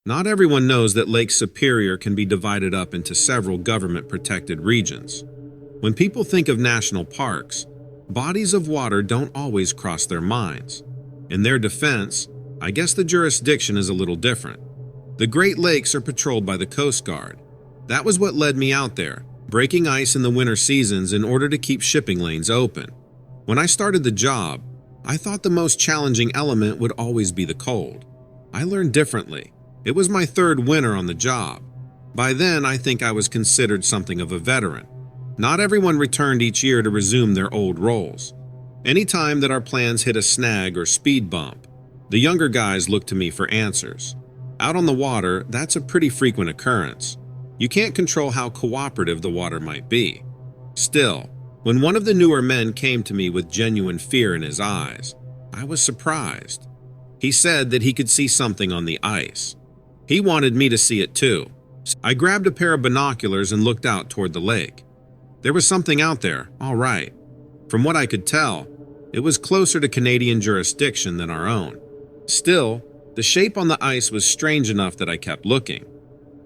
Not everyone knows that Lake Superior can be divided up into several government-protected regions. When people think of national parks, bodies of water don't always cross their minds. In their defense, I guess the jurisdiction is a little different. The Great Lakes are patrolled by the Coast Guard. That was what led me out there, breaking ice in the winter seasons in order to keep shipping lanes open. When I started the job, I thought the most challenging element would always be the cold. I learned differently. It was my third winter on the job. By then, I think I was considered something of a veteran. Not everyone returned each year to resume their old roles. Any time that our plans hit a snag or speed bump, the younger guys looked to me for answers. Out on the water, that's a pretty frequent occurrence. You can't control how cooperative the water might be. Still, when one of the newer men came to me with genuine fear in his eyes, I was surprised. He said that he could see something on the ice. He wanted me to see it too. I grabbed a pair of binoculars and looked out toward the lake. There was something out there, all right. From what I could tell, it was closer to Canadian jurisdiction than our own. Still, the shape on the ice was strange enough that I kept looking.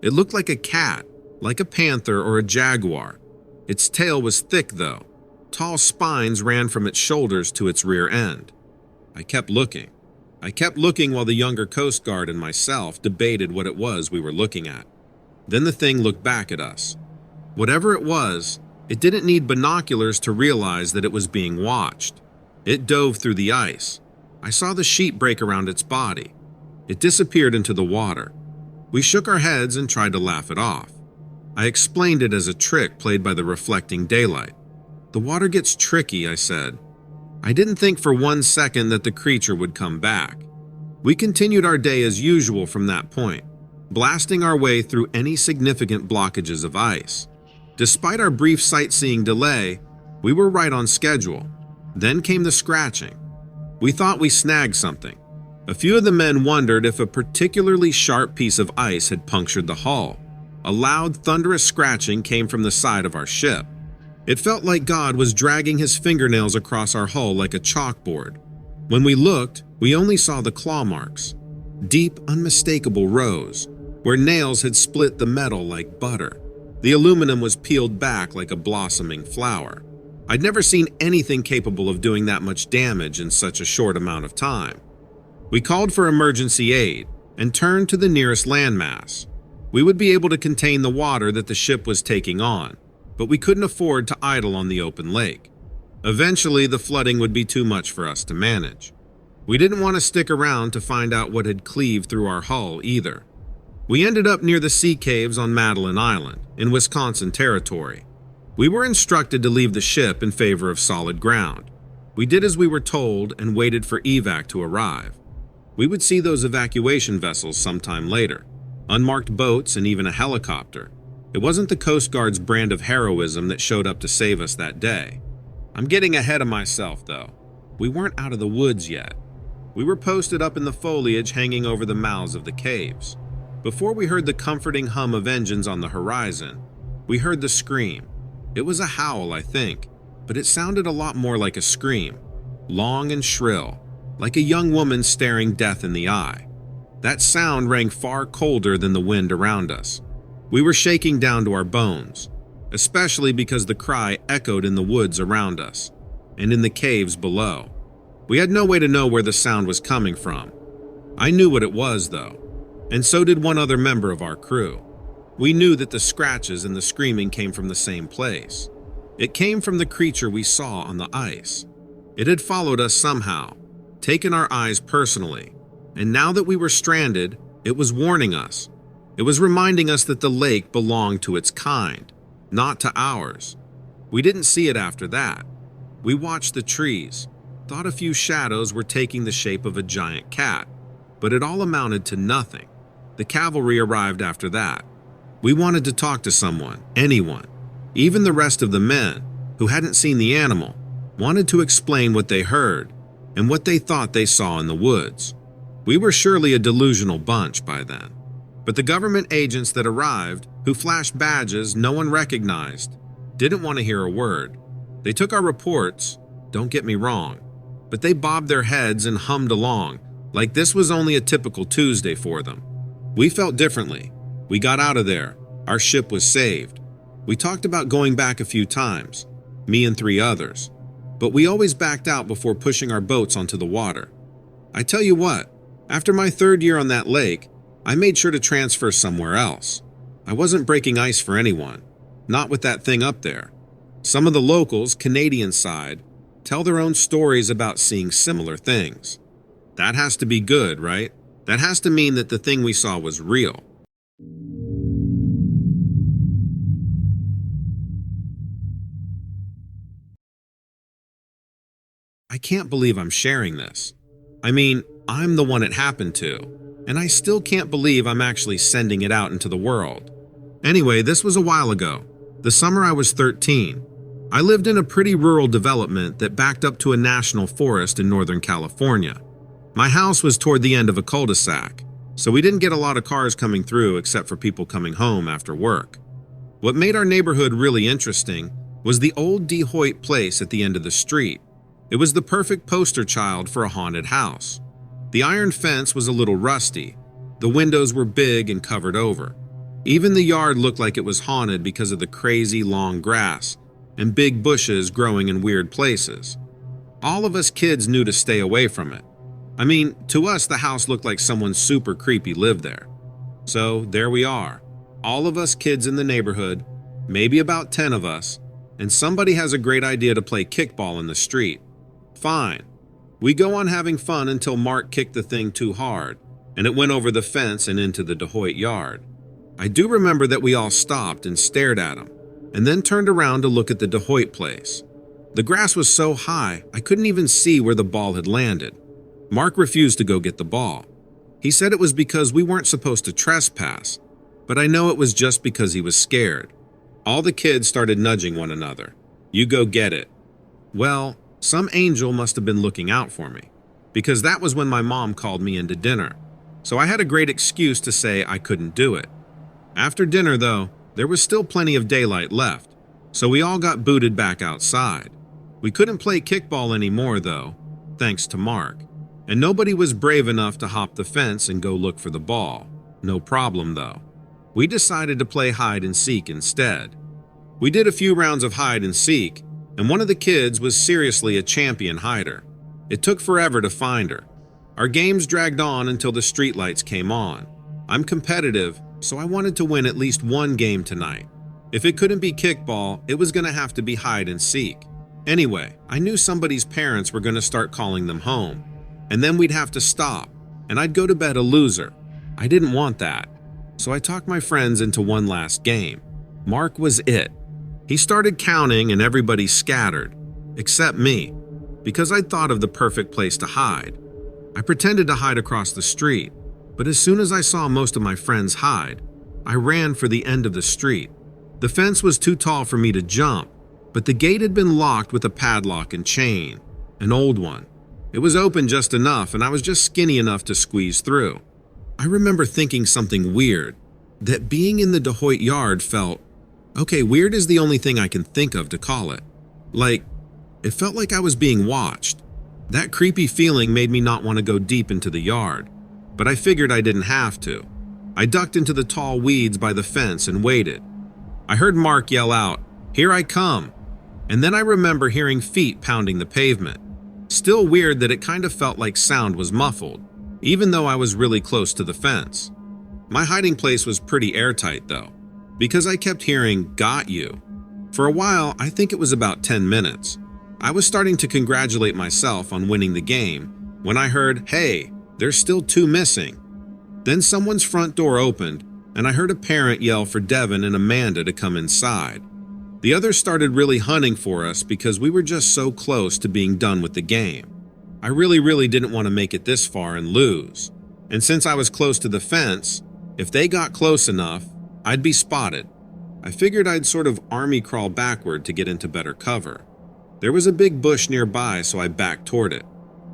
It looked like a cat, like a panther or a jaguar. Its tail was thick though. Tall spines ran from its shoulders to its rear end. I kept looking. While the younger Coast Guard and myself debated what it was we were looking at. Then the thing looked back at us. Whatever it was, it didn't need binoculars to realize that it was being watched. It dove through the ice. I saw the sheet break around its body. It disappeared into the water. We shook our heads and tried to laugh it off. I explained it as a trick played by the reflecting daylight. The water gets tricky, I said. I didn't think for 1 second that the creature would come back. We continued our day as usual from that point, blasting our way through any significant blockages of ice. Despite our brief sightseeing delay, we were right on schedule. Then came the scratching. We thought we snagged something. A few of the men wondered if a particularly sharp piece of ice had punctured the hull. A loud, thunderous scratching came from the side of our ship. It felt like God was dragging his fingernails across our hull like a chalkboard. When we looked, we only saw the claw marks. Deep, unmistakable rows, where nails had split the metal like butter. The aluminum was peeled back like a blossoming flower. I'd never seen anything capable of doing that much damage in such a short amount of time. We called for emergency aid and turned to the nearest landmass. We would be able to contain the water that the ship was taking on, but we couldn't afford to idle on the open lake. Eventually, the flooding would be too much for us to manage. We didn't want to stick around to find out what had cleaved through our hull either. We ended up near the sea caves on Madeline Island, in Wisconsin Territory. We were instructed to leave the ship in favor of solid ground. We did as we were told and waited for evac to arrive. We would see those evacuation vessels sometime later, unmarked boats and even a helicopter. It wasn't the Coast Guard's brand of heroism that showed up to save us that day. I'm getting ahead of myself, though. We weren't out of the woods yet. We were posted up in the foliage hanging over the mouths of the caves. Before we heard the comforting hum of engines on the horizon, we heard the scream. It was a howl, I think, but it sounded a lot more like a scream, long and shrill, like a young woman staring death in the eye. That sound rang far colder than the wind around us. We were shaking down to our bones, especially because the cry echoed in the woods around us and in the caves below. We had no way to know where the sound was coming from. I knew what it was, though, and so did one other member of our crew. We knew that the scratches and the screaming came from the same place. It came from the creature we saw on the ice. It had followed us somehow, taken our eyes personally, and now that we were stranded, it was warning us. It was reminding us that the lake belonged to its kind, not to ours. We didn't see it after that. We watched the trees, thought a few shadows were taking the shape of a giant cat, but it all amounted to nothing. The cavalry arrived after that. We wanted to talk to someone, anyone. Even the rest of the men, who hadn't seen the animal, wanted to explain what they heard and what they thought they saw in the woods. We were surely a delusional bunch by then. But the government agents that arrived, who flashed badges no one recognized, didn't want to hear a word. They took our reports, don't get me wrong, but they bobbed their heads and hummed along like this was only a typical Tuesday for them. We felt differently. We got out of there. Our ship was saved. We talked about going back a few times, me and 3 others, but we always backed out before pushing our boats onto the water. I tell you what, after my 3rd year on that lake, I made sure to transfer somewhere else. I wasn't breaking ice for anyone, not with that thing up there. Some of the locals, Canadian side, tell their own stories about seeing similar things. That has to be good, right? That has to mean that the thing we saw was real. I can't believe I'm sharing this. I mean, I'm the one it happened to, and I still can't believe I'm actually sending it out into the world. Anyway, this was a while ago, the summer I was 13. I lived in a pretty rural development that backed up to a national forest in Northern California. My house was toward the end of a cul-de-sac, so we didn't get a lot of cars coming through except for people coming home after work. What made our neighborhood really interesting was the old De Hoyt place at the end of the street. It was the perfect poster child for a haunted house. The iron fence was a little rusty. The windows were big and covered over. Even the yard looked like it was haunted because of the crazy long grass and big bushes growing in weird places. All of us kids knew to stay away from it. I mean, to us the house looked like someone super creepy lived there. So there we are, all of us kids in the neighborhood, maybe about 10 of us, and somebody has a great idea to play kickball in the street. Fine. We go on having fun until Mark kicked the thing too hard, and it went over the fence and into the De Hoyt yard. I do remember that we all stopped and stared at him, and then turned around to look at the De Hoyt place. The grass was so high, I couldn't even see where the ball had landed. Mark refused to go get the ball. He said it was because we weren't supposed to trespass, but I know it was just because he was scared. All the kids started nudging one another. You go get it. Well, some angel must have been looking out for me, because that was when my mom called me into dinner, so I had a great excuse to say I couldn't do it. After dinner, though, there was still plenty of daylight left, so we all got booted back outside. We couldn't play kickball anymore, though, thanks to Mark, and nobody was brave enough to hop the fence and go look for the ball. No problem, though. We decided to play hide and seek instead. We did a few rounds of hide and seek, and one of the kids was seriously a champion hider. It took forever to find her. Our games dragged on until the streetlights came on. I'm competitive, so I wanted to win at least one game tonight. If it couldn't be kickball, it was going to have to be hide and seek. Anyway, I knew somebody's parents were going to start calling them home, and then we'd have to stop, and I'd go to bed a loser. I didn't want that, so I talked my friends into one last game. Mark was it. He started counting and everybody scattered, except me, because I'd thought of the perfect place to hide. I pretended to hide across the street, but as soon as I saw most of my friends hide, I ran for the end of the street. The fence was too tall for me to jump, but the gate had been locked with a padlock and chain, an old one. It was open just enough, and I was just skinny enough to squeeze through. I remember thinking something weird, that being in the De Hoyt yard felt, okay, weird is the only thing I can think of to call it. Like, it felt like I was being watched. That creepy feeling made me not want to go deep into the yard, but I figured I didn't have to. I ducked into the tall weeds by the fence and waited. I heard Mark yell out, "Here I come!" And then I remember hearing feet pounding the pavement. Still weird that it kind of felt like sound was muffled, even though I was really close to the fence. My hiding place was pretty airtight though, because I kept hearing, "Got you." For a while, I think it was about 10 minutes. I was starting to congratulate myself on winning the game when I heard, "Hey, there's still 2 missing." Then someone's front door opened, and I heard a parent yell for Devin and Amanda to come inside. The others started really hunting for us because we were just so close to being done with the game. I really didn't want to make it this far and lose. And since I was close to the fence, if they got close enough, I'd be spotted. I figured I'd sort of army crawl backward to get into better cover. There was a big bush nearby, so I backed toward it.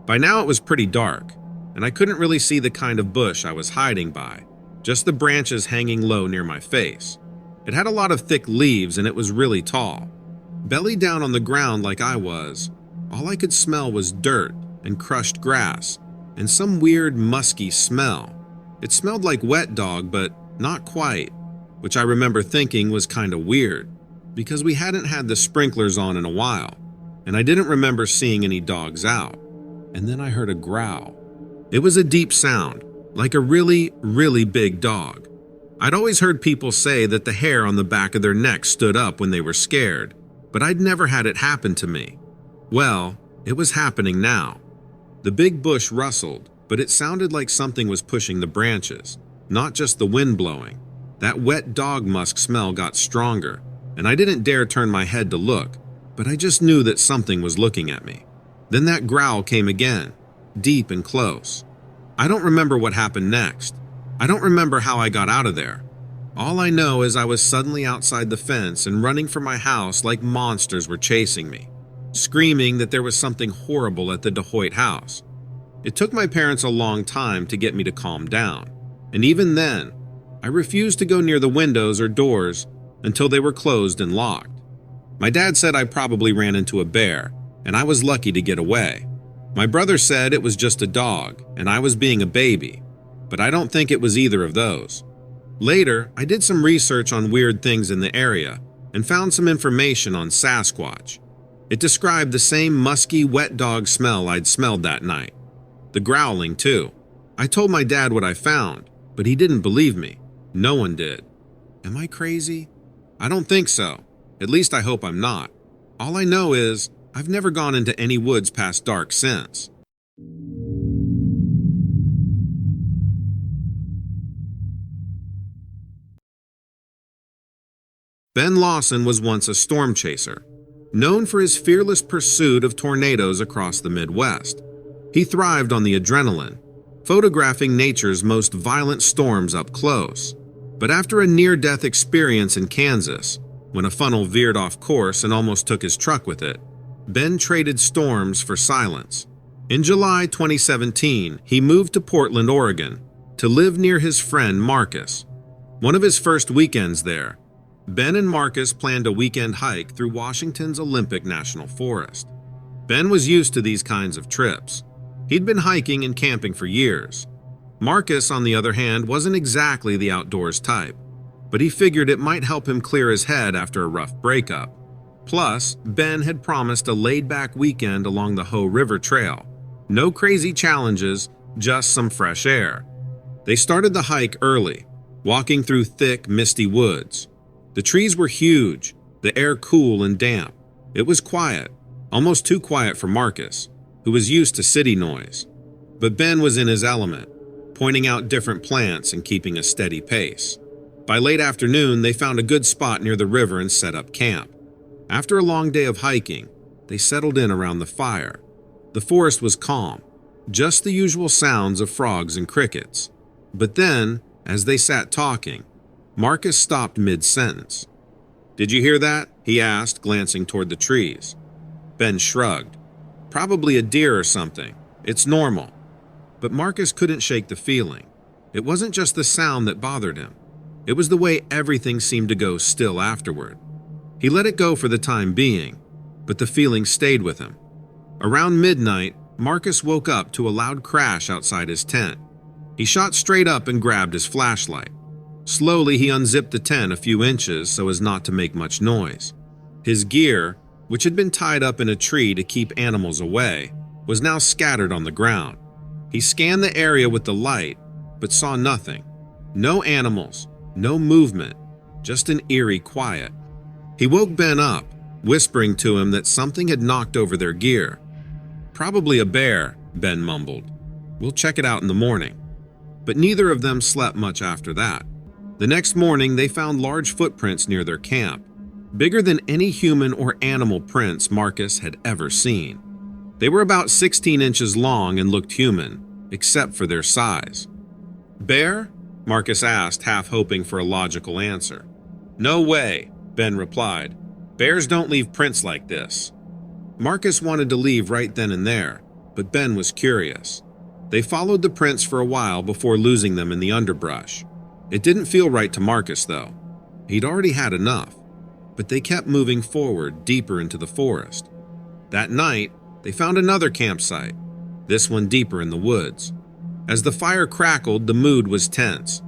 By now it was pretty dark, and I couldn't really see the kind of bush I was hiding by, just the branches hanging low near my face. It had a lot of thick leaves and it was really tall. Belly down on the ground like I was, all I could smell was dirt and crushed grass and some weird musky smell. It smelled like wet dog, but not quite, which I remember thinking was kind of weird, because we hadn't had the sprinklers on in a while, and I didn't remember seeing any dogs out. And then I heard a growl. It was a deep sound, like a really, really big dog. I'd always heard people say that the hair on the back of their neck stood up when they were scared, but I'd never had it happen to me. Well, it was happening now. The big bush rustled, but it sounded like something was pushing the branches, not just the wind blowing. That wet dog musk smell got stronger, and I didn't dare turn my head to look, but I just knew that something was looking at me. Then that growl came again, deep and close. I don't remember what happened next. I don't remember how I got out of there. All I know is I was suddenly outside the fence and running for my house like monsters were chasing me, screaming that there was something horrible at the DeHoyt house. It took my parents a long time to get me to calm down, and even then, I refused to go near the windows or doors until they were closed and locked. My dad said I probably ran into a bear, and I was lucky to get away. My brother said it was just a dog, and I was being a baby, but I don't think it was either of those. Later, I did some research on weird things in the area and found some information on Sasquatch. It described the same musky, wet dog smell I'd smelled that night. The growling, too. I told my dad what I found, but he didn't believe me. No one did. Am I crazy? I don't think so. At least I hope I'm not. All I know is I've never gone into any woods past dark since. Ben Lawson was once a storm chaser, known for his fearless pursuit of tornadoes across the Midwest. He thrived on the adrenaline, photographing nature's most violent storms up close. But after a near-death experience in Kansas, when a funnel veered off course and almost took his truck with it, Ben traded storms for silence. In July 2017, he moved to Portland, Oregon, to live near his friend Marcus. One of his first weekends there, Ben and Marcus planned a weekend hike through Washington's Olympic National Forest. Ben was used to these kinds of trips. He'd been hiking and camping for years. Marcus, on the other hand, wasn't exactly the outdoors type, but he figured it might help him clear his head after a rough breakup. Plus, Ben had promised a laid-back weekend along the Hoh River Trail. No crazy challenges, just some fresh air. They started the hike early, walking through thick, misty woods. The trees were huge, the air cool and damp. It was quiet, almost too quiet for Marcus, who was used to city noise. But Ben was in his element, pointing out different plants and keeping a steady pace. By late afternoon, they found a good spot near the river and set up camp. After a long day of hiking, they settled in around the fire. The forest was calm, just the usual sounds of frogs and crickets. But then, as they sat talking, Marcus stopped mid-sentence. "Did you hear that?" he asked, glancing toward the trees. Ben shrugged. "Probably a deer or something. It's normal." But Marcus couldn't shake the feeling. It wasn't just the sound that bothered him. It was the way everything seemed to go still afterward. He let it go for the time being, but the feeling stayed with him. Around midnight, Marcus woke up to a loud crash outside his tent. He shot straight up and grabbed his flashlight. Slowly, he unzipped the tent a few inches so as not to make much noise. His gear, which had been tied up in a tree to keep animals away, was now scattered on the ground. He scanned the area with the light, but saw nothing. No animals, no movement, just an eerie quiet. He woke Ben up, whispering to him that something had knocked over their gear. "Probably a bear," Ben mumbled. "We'll check it out in the morning." But neither of them slept much after that. The next morning, they found large footprints near their camp, bigger than any human or animal prints Marcus had ever seen. They were about 16 inches long and looked human, except for their size. "Bear?" Marcus asked, half hoping for a logical answer. "No way," Ben replied. "Bears don't leave prints like this." Marcus wanted to leave right then and there, but Ben was curious. They followed the prints for a while before losing them in the underbrush. It didn't feel right to Marcus, though. He'd already had enough, but they kept moving forward deeper into the forest. That night, they found another campsite, this one deeper in the woods. As the fire crackled, the mood was tense.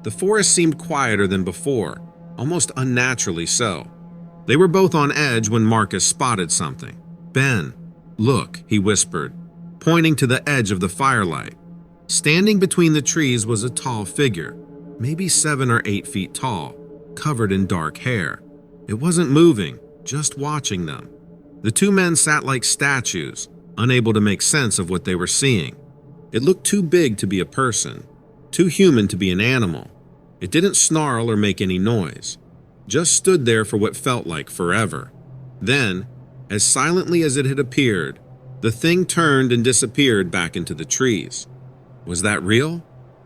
The forest seemed quieter than before, almost unnaturally so. They were both on edge when Marcus spotted something. "Ben, look," he whispered, pointing to the edge of the firelight. Standing between the trees was a tall figure, maybe 7 or 8 feet tall, covered in dark hair. It wasn't moving, just watching them. The two men sat like statues, unable to make sense of what they were seeing. It looked too big to be a person, too human to be an animal. It didn't snarl or make any noise, just stood there for what felt like forever. Then, as silently as it had appeared, the thing turned and disappeared back into the trees. "Was that real?"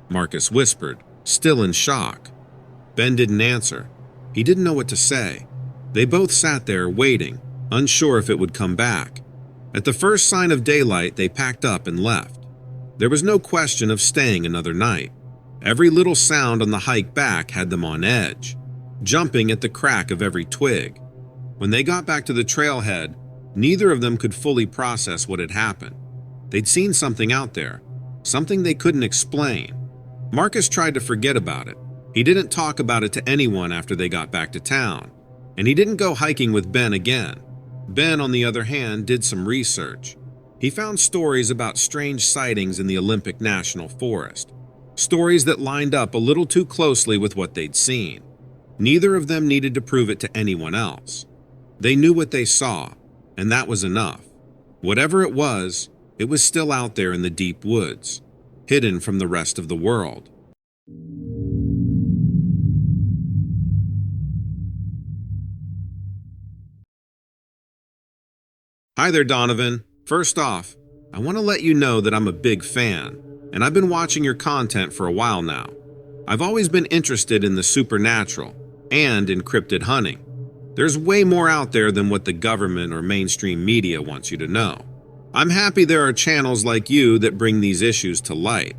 Marcus whispered, still in shock. Ben didn't answer. He didn't know what to say. They both sat there waiting, unsure if it would come back. At the first sign of daylight, they packed up and left. There was no question of staying another night. Every little sound on the hike back had them on edge, jumping at the crack of every twig. When they got back to the trailhead, neither of them could fully process what had happened. They'd seen something out there, something they couldn't explain. Marcus tried to forget about it. He didn't talk about it to anyone after they got back to town, and he didn't go hiking with Ben again. Ben, on the other hand, did some research. He found stories about strange sightings in the Olympic National Forest, stories that lined up a little too closely with what they'd seen. Neither of them needed to prove it to anyone else. They knew what they saw, and that was enough. Whatever it was still out there in the deep woods, hidden from the rest of the world. Hi there, Donovan. First off, I want to let you know that I'm a big fan, and I've been watching your content for a while now. I've always been interested in the supernatural and in cryptid hunting. There's way more out there than what the government or mainstream media wants you to know. I'm happy there are channels like you that bring these issues to light.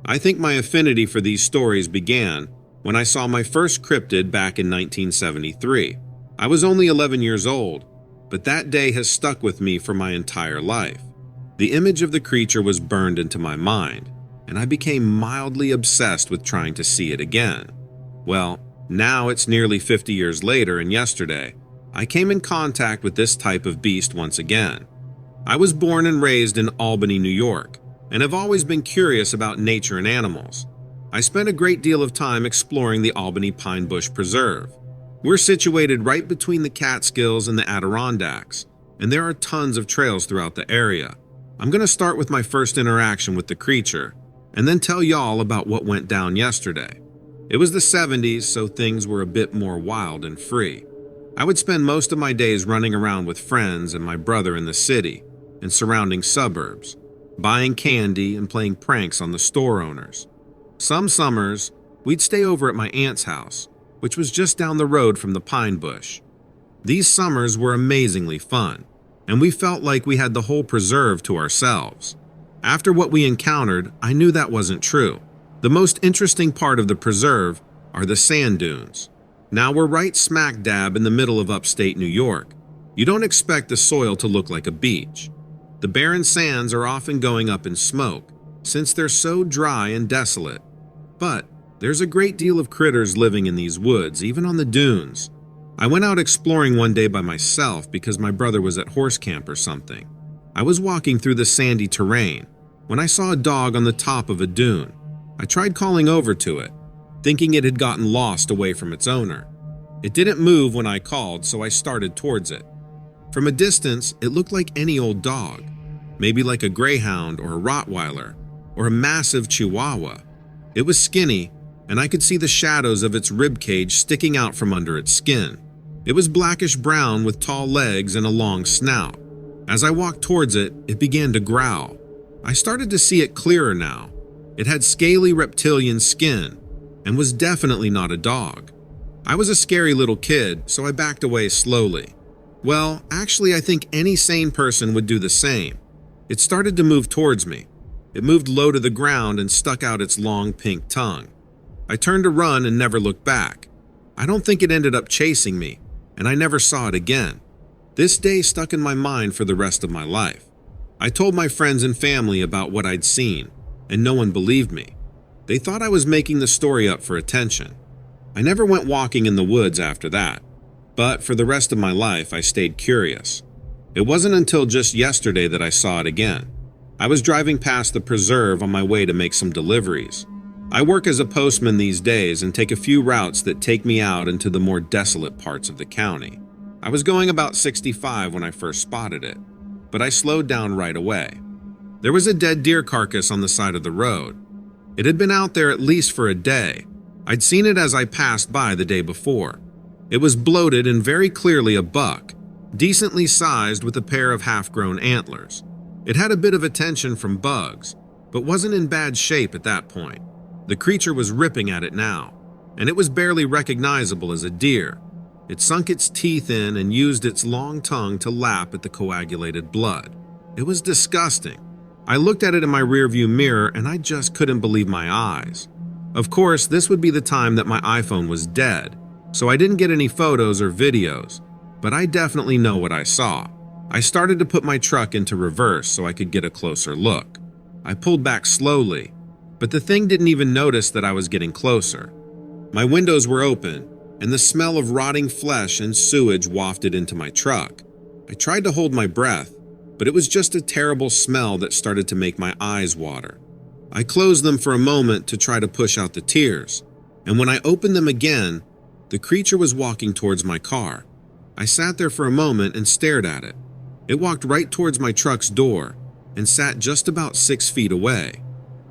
I think my affinity for these stories began when I saw my first cryptid back in 1973. I was only 11 years old, but that day has stuck with me for my entire life. The image of the creature was burned into my mind, and I became mildly obsessed with trying to see it again. Well, now it's nearly 50 years later, and yesterday, I came in contact with this type of beast once again. I was born and raised in Albany, New York, and have always been curious about nature and animals. I spent a great deal of time exploring the Albany Pine Bush Preserve. We're situated right between the Catskills and the Adirondacks, and there are tons of trails throughout the area. I'm going to start with my first interaction with the creature, and then tell y'all about what went down yesterday. It was the 70s, so things were a bit more wild and free. I would spend most of my days running around with friends and my brother in the city and surrounding suburbs, buying candy and playing pranks on the store owners. Some summers, we'd stay over at my aunt's house, which was just down the road from the pine bush. These summers were amazingly fun, and we felt like we had the whole preserve to ourselves. After what we encountered, I knew that wasn't true. The most interesting part of the preserve are the sand dunes. Now we're right smack dab in the middle of upstate New York. You don't expect the soil to look like a beach. The barren sands are often going up in smoke, since they're so dry and desolate. But there's a great deal of critters living in these woods, even on the dunes. I went out exploring one day by myself because my brother was at horse camp or something. I was walking through the sandy terrain when I saw a dog on the top of a dune. I tried calling over to it, thinking it had gotten lost away from its owner. It didn't move when I called, so I started towards it. From a distance, it looked like any old dog, maybe like a greyhound or a Rottweiler or a massive Chihuahua. It was skinny, and I could see the shadows of its rib cage sticking out from under its skin. It was blackish brown with tall legs and a long snout. As I walked towards it, it began to growl. I started to see it clearer now. It had scaly reptilian skin and was definitely not a dog. I was a scary little kid, so I backed away slowly. Well, actually, I think any sane person would do the same. It started to move towards me. It moved low to the ground and stuck out its long pink tongue. I turned to run and never looked back. I don't think it ended up chasing me, and I never saw it again. This day stuck in my mind for the rest of my life. I told my friends and family about what I'd seen, and no one believed me. They thought I was making the story up for attention. I never went walking in the woods after that, but for the rest of my life I stayed curious. It wasn't until just yesterday that I saw it again. I was driving past the preserve on my way to make some deliveries. I work as a postman these days and take a few routes that take me out into the more desolate parts of the county. I was going about 65 when I first spotted it, but I slowed down right away. There was a dead deer carcass on the side of the road. It had been out there at least for a day. I'd seen it as I passed by the day before. It was bloated and very clearly a buck, decently sized with a pair of half-grown antlers. It had a bit of attention from bugs, but wasn't in bad shape at that point. The creature was ripping at it now, and it was barely recognizable as a deer. It sunk its teeth in and used its long tongue to lap at the coagulated blood. It was disgusting. I looked at it in my rearview mirror and I just couldn't believe my eyes. Of course, this would be the time that my iPhone was dead, so I didn't get any photos or videos, but I definitely know what I saw. I started to put my truck into reverse so I could get a closer look. I pulled back slowly, but the thing didn't even notice that I was getting closer. My windows were open, and the smell of rotting flesh and sewage wafted into my truck. I tried to hold my breath, but it was just a terrible smell that started to make my eyes water. I closed them for a moment to try to push out the tears, and when I opened them again, the creature was walking towards my car. I sat there for a moment and stared at it. It walked right towards my truck's door and sat just about 6 feet away.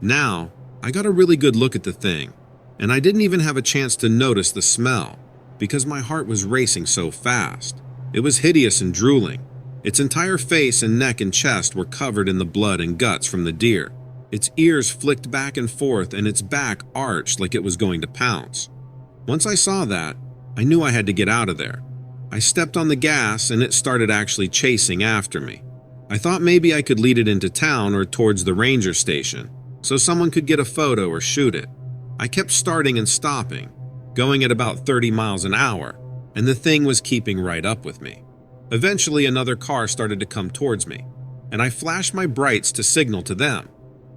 Now, I got a really good look at the thing, and I didn't even have a chance to notice the smell because my heart was racing so fast. It was hideous and drooling. Its entire face and neck and chest were covered in the blood and guts from the deer. Its ears flicked back and forth and its back arched like it was going to pounce. Once I saw that, I knew I had to get out of there. I stepped on the gas and it started actually chasing after me. I thought maybe I could lead it into town or towards the ranger station so someone could get a photo or shoot it. I kept starting and stopping, going at about 30 miles an hour, and the thing was keeping right up with me. Eventually, another car started to come towards me, and I flashed my brights to signal to them.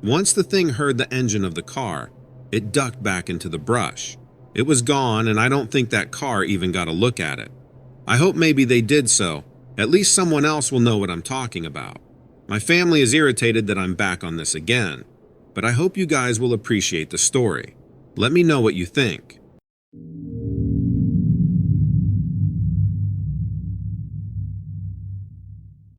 Once the thing heard the engine of the car, it ducked back into the brush. It was gone, and I don't think that car even got a look at it. I hope maybe they did so. At least someone else will know what I'm talking about. My family is irritated that I'm back on this again, but I hope you guys will appreciate the story. Let me know what you think.